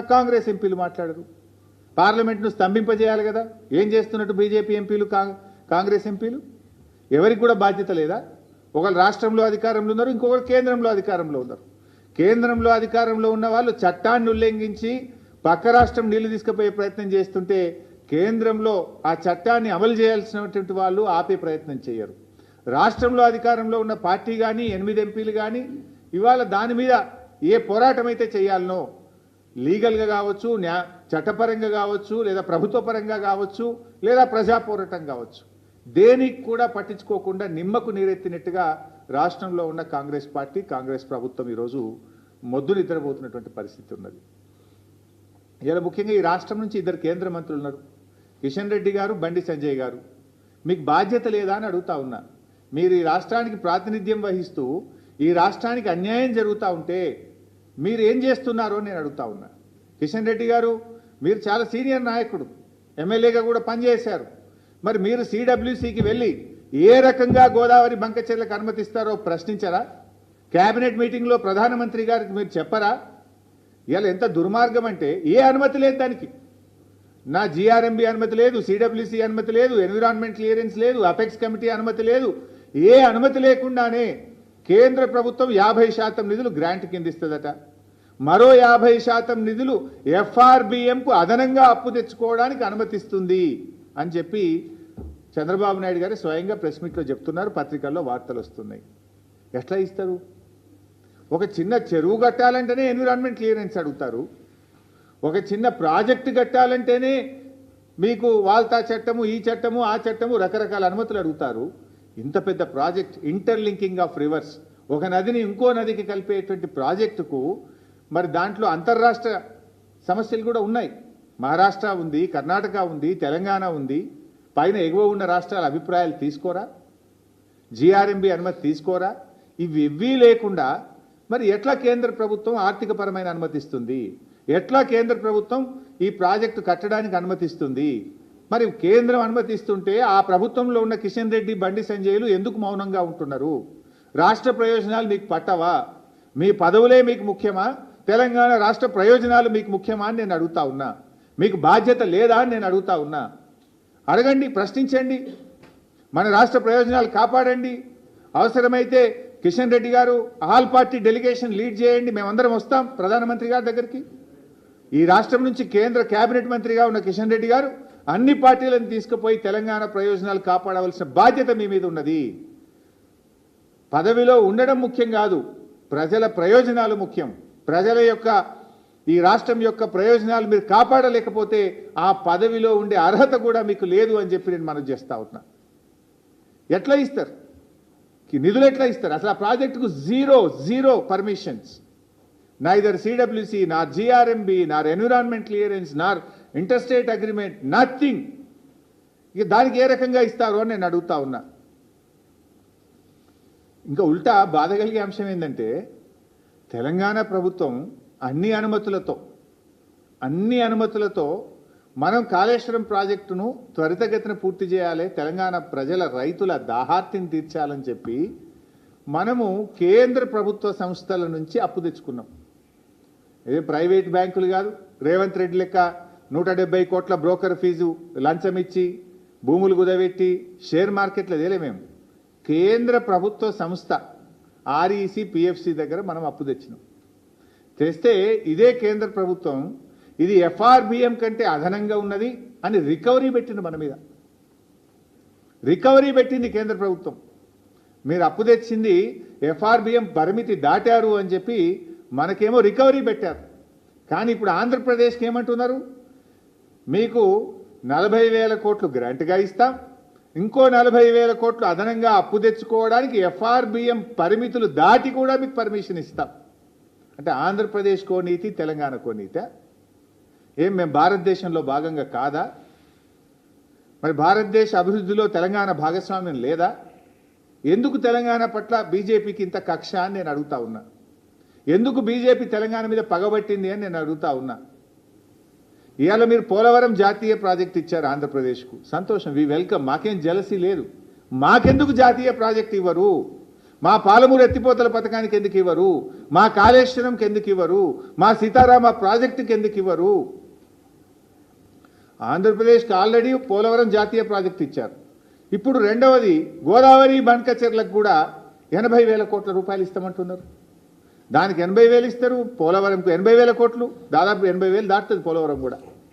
కాంగ్రెస్ ఎంపీలు మాట్లాడరు. పార్లమెంట్ను స్తంభింపజేయాలి కదా. ఏం చేస్తున్నట్టు బీజేపీ ఎంపీలు, కాంగ్రెస్ ఎంపీలు? ఎవరికి కూడా బాధ్యత లేదా? ఒకరు రాష్ట్రంలో అధికారంలో ఉన్నారు, ఇంకొకరు కేంద్రంలో అధికారంలో ఉన్నారు. కేంద్రంలో అధికారంలో ఉన్న వాళ్ళు చట్టాన్ని ఉల్లంఘించి పక్క రాష్ట్రం నీళ్లు తీసుకుపోయే ప్రయత్నం చేస్తుంటే కేంద్రంలో ఆ చట్టాన్ని అమలు చేయాల్సినటువంటి వాళ్ళు ఆపే ప్రయత్నం చేయరు. రాష్ట్రంలో అధికారంలో ఉన్న పార్టీ కానీ 8 ఎంపీలు కానీ ఇవాళ దాని మీద ఏ పోరాటం అయితే చేయాలనో, లీగల్గా కావచ్చు, చట్టపరంగా కావచ్చు, లేదా ప్రభుత్వ పరంగా కావచ్చు, లేదా ప్రజా పోరాటం కావచ్చు, దేనికి కూడా పట్టించుకోకుండా నిమ్మకు నీరెత్తినట్టుగా రాష్ట్రంలో ఉన్న కాంగ్రెస్ పార్టీ, కాంగ్రెస్ ప్రభుత్వం ఈరోజు మొద్దు నిద్రపోతున్నటువంటి పరిస్థితి ఉన్నది. ఇలా ముఖ్యంగా ఈ రాష్ట్రం నుంచి 2 కేంద్ర మంత్రులు ఉన్నారు, కిషన్ రెడ్డి గారు, బండి సంజయ్ గారు. మీకు బాధ్యత లేదా అని అడుగుతా ఉన్నా. మీరు ఈ రాష్ట్రానికి ప్రాతినిధ్యం వహిస్తూ ఈ రాష్ట్రానికి అన్యాయం జరుగుతూ ఉంటే మీరు ఏం చేస్తున్నారో నేను అడుగుతా ఉన్నా. కిషన్ రెడ్డి గారు, మీరు చాలా సీనియర్ నాయకుడు, ఎమ్మెల్యేగా కూడా పనిచేశారు. మరి మీరు సిడబ్ల్యూసికి వెళ్ళి ఏ రకంగా గోదావరి బంకచెర్లకు అనుమతిస్తారో ప్రశ్నించరా? కేబినెట్ మీటింగ్లో ప్రధానమంత్రి గారికి మీరు చెప్పరా? ఇలా ఎంత దుర్మార్గం అంటే, ఏ అనుమతి లేదు దానికి. నా జిఆర్ఎంబి అనుమతి లేదు, సిడబ్ల్యూసి అనుమతి లేదు, ఎన్విరాన్మెంట్ క్లియరెన్స్ లేదు, అపెక్స్ కమిటీ అనుమతి లేదు. ఏ అనుమతి లేకుండానే కేంద్ర ప్రభుత్వం 50% నిధులు గ్రాంట్ కింద ఇస్తుందట. మరో 50% నిధులు ఎఫ్ఆర్బిఎంకు అదనంగా అప్పు తెచ్చుకోవడానికి అనుమతిస్తుంది అని చెప్పి చంద్రబాబు నాయుడు గారు స్వయంగా ప్రెస్ మీట్లో చెప్తున్నారు, పత్రికల్లో వార్తలు వస్తున్నాయి. ఎట్లా ఇస్తారు? ఒక చిన్న చెరువు కట్టాలంటేనే ఎన్విరాన్మెంట్ క్లియరెన్స్ అడుగుతారు. ఒక చిన్న ప్రాజెక్టు కట్టాలంటేనే మీకు వాల్తా చట్టము, ఈ చట్టము, ఆ చట్టము, రకరకాల అనుమతులు అడుగుతారు. ఇంత పెద్ద ప్రాజెక్ట్, ఇంటర్లింకింగ్ ఆఫ్ రివర్స్, ఒక నదిని ఇంకో నదికి కలిపేటువంటి ప్రాజెక్టుకు మరి దాంట్లో అంతర్రాష్ట్ర సమస్యలు కూడా ఉన్నాయి. మహారాష్ట్ర ఉంది, కర్ణాటక ఉంది, తెలంగాణ ఉంది. పైన ఎగువ ఉన్న రాష్ట్రాల అభిప్రాయాలు తీసుకోరా? జిఆర్ఎంబి అనుమతి తీసుకోరా? ఇవి లేకుండా మరి ఎట్లా కేంద్ర ప్రభుత్వం ఆర్థికపరమైన అనుమతిస్తుంది? ఎట్లా కేంద్ర ప్రభుత్వం ఈ ప్రాజెక్టు కట్టడానికి అనుమతిస్తుంది? మరి కేంద్రం అనుమతిస్తుంటే ఆ ప్రభుత్వంలో ఉన్న కిషన్ రెడ్డి, బండి సంజయ్లు ఎందుకు మౌనంగా ఉంటున్నారు? రాష్ట్ర ప్రయోజనాలు మీకు పట్టవా? మీ పదవులే మీకు ముఖ్యమా? తెలంగాణ రాష్ట్ర ప్రయోజనాలు మీకు ముఖ్యమా అని నేను అడుగుతా ఉన్నా. మీకు బాధ్యత లేదా అని నేను అడుగుతా ఉన్నా. అడగండి, ప్రశ్నించండి, మన రాష్ట్ర ప్రయోజనాలు కాపాడండి. అవసరమైతే కిషన్ రెడ్డి గారు ఆల్ పార్టీ డెలిగేషన్ లీడ్ చేయండి, మేమందరం వస్తాం ప్రధానమంత్రి గారి దగ్గరికి. ఈ రాష్ట్రం నుంచి కేంద్ర కేబినెట్ మంత్రిగా ఉన్న కిషన్ రెడ్డి గారు అన్ని పార్టీలను తీసుకుపోయి తెలంగాణ ప్రయోజనాలు కాపాడవలసిన బాధ్యత మీ మీద ఉన్నది. పదవిలో ఉండడం ముఖ్యం కాదు, ప్రజల ప్రయోజనాలు ముఖ్యం. ప్రజల యొక్క, ఈ రాష్ట్రం యొక్క ప్రయోజనాలు మీరు కాపాడలేకపోతే ఆ పదవిలో ఉండే అర్హత కూడా మీకు లేదు అని చెప్పి నేను మనవి చేస్తా ఉన్నా. ఎట్లా ఇస్తారు నిధులు? ఎట్లా ఇస్తారు? అసలు ఆ ప్రాజెక్టుకు జీరో పర్మిషన్స్. నైదర్ సిడబ్ల్యూసి, నార్ జిఆర్ఎంబి, నార్ ఎన్విరాన్మెంట్ క్లియరెన్స్, నార్ ఇంటర్స్టేట్ అగ్రిమెంట్, నథింగ్. ఇక దానికి ఏ రకంగా ఇస్తారు అని నేను అడుగుతా ఉన్నా. ఇంకా ఉల్టా బాధ కలిగే అంశం ఏంటంటే, తెలంగాణ ప్రభుత్వం అన్ని అనుమతులతో మనం కాళేశ్వరం ప్రాజెక్టును త్వరితగతిన పూర్తి చేయాలి, తెలంగాణ ప్రజల రైతుల దాహార్తిని తీర్చాలని చెప్పి మనము కేంద్ర ప్రభుత్వ సంస్థల నుంచి అప్పు తెచ్చుకున్నాం. ఇది ప్రైవేట్ బ్యాంకులు కాదు. రేవంత్ రెడ్డి లెక్క 170 కోట్ల బ్రోకర్ ఫీజు లంచం ఇచ్చి భూములు కుదబెట్టి షేర్ మార్కెట్లో తేలే. మేము కేంద్ర ప్రభుత్వ సంస్థ ఆర్ఈసి, పిఎఫ్సి దగ్గర మనం అప్పు తెచ్చినాం. తెస్తే ఇదే కేంద్ర ప్రభుత్వం ఇది ఎఫ్ఆర్బిఎం కంటే అదనంగా ఉన్నది అని రికవరీ పెట్టింది మన మీద. రికవరీ పెట్టింది కేంద్ర ప్రభుత్వం. మీరు అప్పు తెచ్చింది ఎఫ్ఆర్బిఎం పరిమితి దాటారు అని చెప్పి మనకేమో రికవరీ పెట్టారు. కానీ ఇప్పుడు ఆంధ్రప్రదేశ్కి ఏమంటున్నారు? మీకు 40,000 కోట్లు గ్రాంట్గా ఇస్తాం, ఇంకో 40,000 కోట్లు అదనంగా అప్పు తెచ్చుకోవడానికి ఎఫ్ఆర్బిఎం పరిమితులు దాటి కూడా మీకు పర్మిషన్ ఇస్తాం. అంటే ఆంధ్రప్రదేశ్కో నీతి, తెలంగాణకో నీతి? ఏం మేము భారతదేశంలో భాగంగా కాదా? మరి భారతదేశ అభివృద్ధిలో తెలంగాణ భాగస్వామ్యం లేదా? ఎందుకు తెలంగాణ పట్ల బీజేపీకి ఇంత కక్ష అని నేను అడుగుతా ఉన్నా. ఎందుకు బీజేపీ తెలంగాణ మీద పగబట్టింది అని నేను అడుగుతా ఉన్నా. ఇవాళ మీరు పోలవరం జాతీయ ప్రాజెక్ట్ ఇచ్చారు ఆంధ్రప్రదేశ్కు, సంతోషం, వి వెల్కమ్. మాకేం జలసీ లేదు. మాకెందుకు జాతీయ ప్రాజెక్ట్ ఇవ్వరు? మా పాలమూరు ఎత్తిపోతల పథకానికి ఎందుకు ఇవ్వరు? మా కాళేశ్వరంకి ఎందుకు ఇవ్వరు? మా సీతారామ ప్రాజెక్టుకి ఎందుకు ఇవ్వరు? ఆంధ్రప్రదేశ్కి ఆల్రెడీ పోలవరం జాతీయ ప్రాజెక్టు ఇచ్చారు. ఇప్పుడు రెండవది గోదావరి బండ్కచెర్లకు కూడా 80,000 కోట్ల రూపాయలు ఇస్తామంటున్నారు. దానికి 80,000 ఇస్తారు, పోలవరంకు 80,000 కోట్లు, దాదాపు 80,000 దాటుతుంది పోలవరం కూడా.